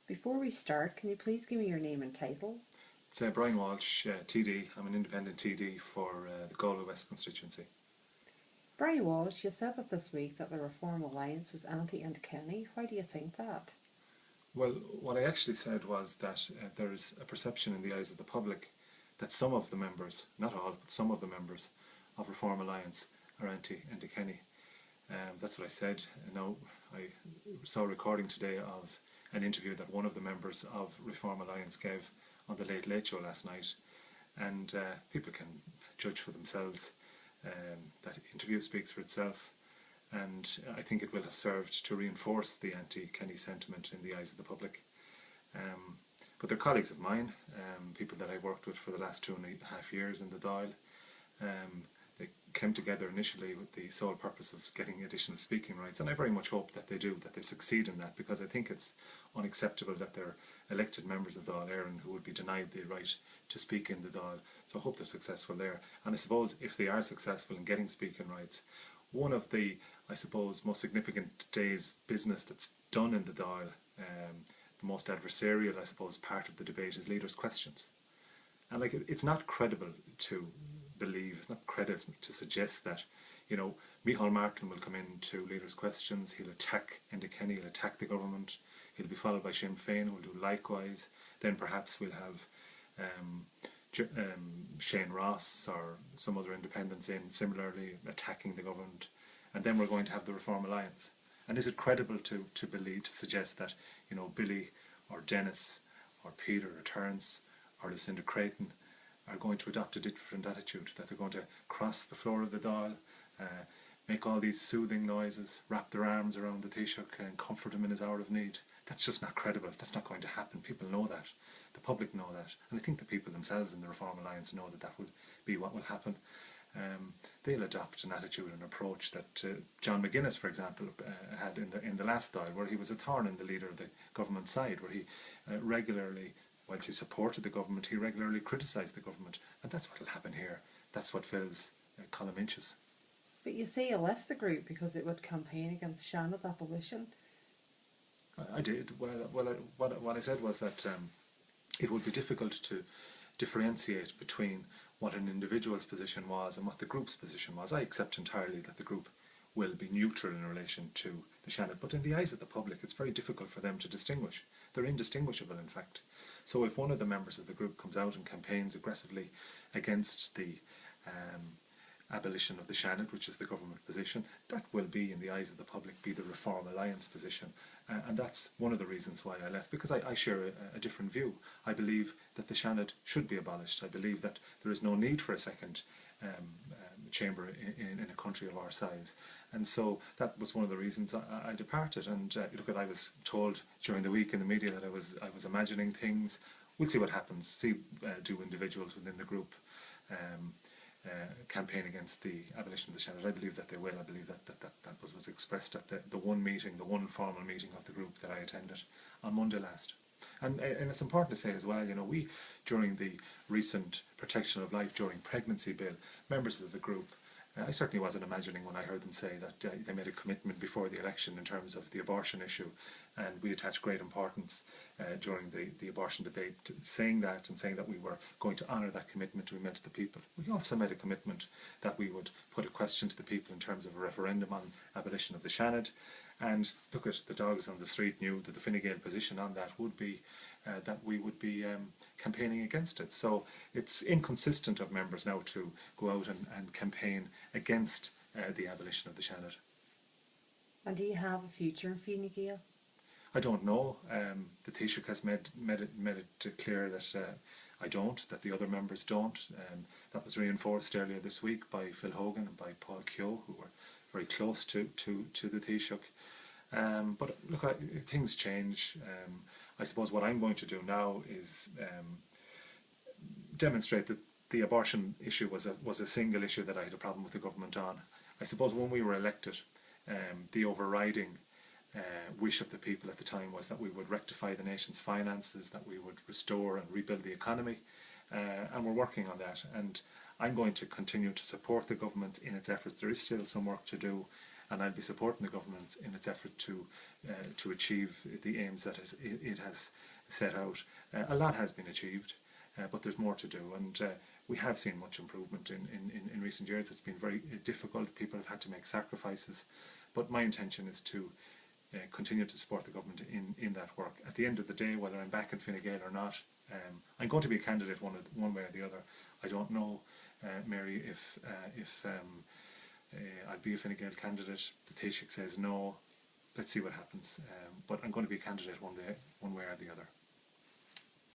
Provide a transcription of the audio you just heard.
Before we start, can you please give me your name and title? It's Brian Walsh, TD. I'm an independent TD for the Galway West constituency. Brian Walsh, you said that this week that the Reform Alliance was anti-Kenny. Why do you think that? Well, what I actually said was that there is a perception in the eyes of the public that some of the members, not all, but some of the members of Reform Alliance are anti-Kenny. That's what I said. Now, I saw a recording today of an interview that one of the members of Reform Alliance gave on the Late Late Show last night, and people can judge for themselves. That interview speaks for itself, and I think it will have served to reinforce the anti-Kenny sentiment in the eyes of the public. But they're colleagues of mine, people that I've worked with for the last 2.5 years in the Dáil. They came together initially with the sole purpose of getting additional speaking rights, and I very much hope that they do, that they succeed in that, because I think it's unacceptable that they're elected members of Dáil Éireann who would be denied the right to speak in the Dáil. So I hope they're successful there. And I suppose if they are successful in getting speaking rights, one of the, I suppose, most significant day's business that's done in the Dáil, the most adversarial, I suppose, part of the debate is leaders' questions. And it's not credible to believe, it's not credible to suggest that, Micheál Martin will come into leaders' questions, he'll attack Enda Kenny, he'll attack the government, he'll be followed by Sinn Féin, who will do likewise. Then perhaps we'll have Shane Ross or some other independents in similarly attacking the government, and then we're going to have the Reform Alliance. And is it credible to believe, to suggest that Billy or Dennis or Peter or Terence or Lucinda Creighton are going to adopt a different attitude, that they're going to cross the floor of the Dáil, make all these soothing noises, wrap their arms around the Taoiseach and comfort him in his hour of need? That's just not credible. That's not going to happen. People know that. The public know that. And I think the people themselves in the Reform Alliance know that that will be what will happen. They'll adopt an attitude and approach that John McGuinness, for example, had in the last Dáil, where he was a thorn in the leader of the government side, where he regularly, whilst he supported the government, he regularly criticised the government. And that's what will happen here. That's what fills column inches. But you say you left the group because it would campaign against Seanad Abolition. I did. What I said was that it would be difficult to differentiate between what an individual's position was and what the group's position was. I accept entirely that the group will be neutral in relation to the Seanad, but in the eyes of the public it's very difficult for them to distinguish. They're indistinguishable, in fact. So if one of the members of the group comes out and campaigns aggressively against the abolition of the Seanad, which is the government position, that will be, in the eyes of the public, be the Reform Alliance position. And that's one of the reasons why I left, because I share a different view. I believe that the Seanad should be abolished. I believe that there is no need for a second chamber in a country of our size. And so that was one of the reasons I departed. And I was told during the week in the media that I was imagining things. We'll see what happens. Do individuals within the group campaign against the abolition of the Seanad? I believe that they will. I believe that was expressed at the one meeting, the one formal meeting of the group that I attended on Monday last. And it's important to say as well, we, during the recent Protection of Life during Pregnancy Bill, members of the group, I certainly wasn't imagining when I heard them say that they made a commitment before the election in terms of the abortion issue, and we attached great importance during the abortion debate saying that we were going to honour that commitment we made to the people. We also made a commitment that we would put a question to the people in terms of a referendum on abolition of the Seanad. And look, at the dogs on the street knew that the Fine Gael position on that would be that we would be campaigning against it. So it's inconsistent of members now to go out and campaign against the abolition of the Seanad. And do you have a future in Fine Gael? I don't know. The Taoiseach has made it clear that I don't, that the other members don't. That was reinforced earlier this week by Phil Hogan and by Paul Keogh, who were very close to the Taoiseach. But look, things change. I suppose what I'm going to do now is demonstrate that the abortion issue was a single issue that I had a problem with the government on. I suppose when we were elected, the overriding wish of the people at the time was that we would rectify the nation's finances, that we would restore and rebuild the economy, and we're working on that. And I'm going to continue to support the government in its efforts. There is still some work to do, and I'll be supporting the government in its effort to achieve the aims that it has set out. A lot has been achieved, but there's more to do, and we have seen much improvement in recent years. It's been very difficult. People have had to make sacrifices, but my intention is to continue to support the government in that work. At the end of the day, whether I'm back in Fine Gael or not, I'm going to be a candidate one way or the other. I don't know, Mary, if I'll be a Fine Gael candidate. The Taoiseach says no. Let's see what happens. But I'm going to be a candidate one way or the other.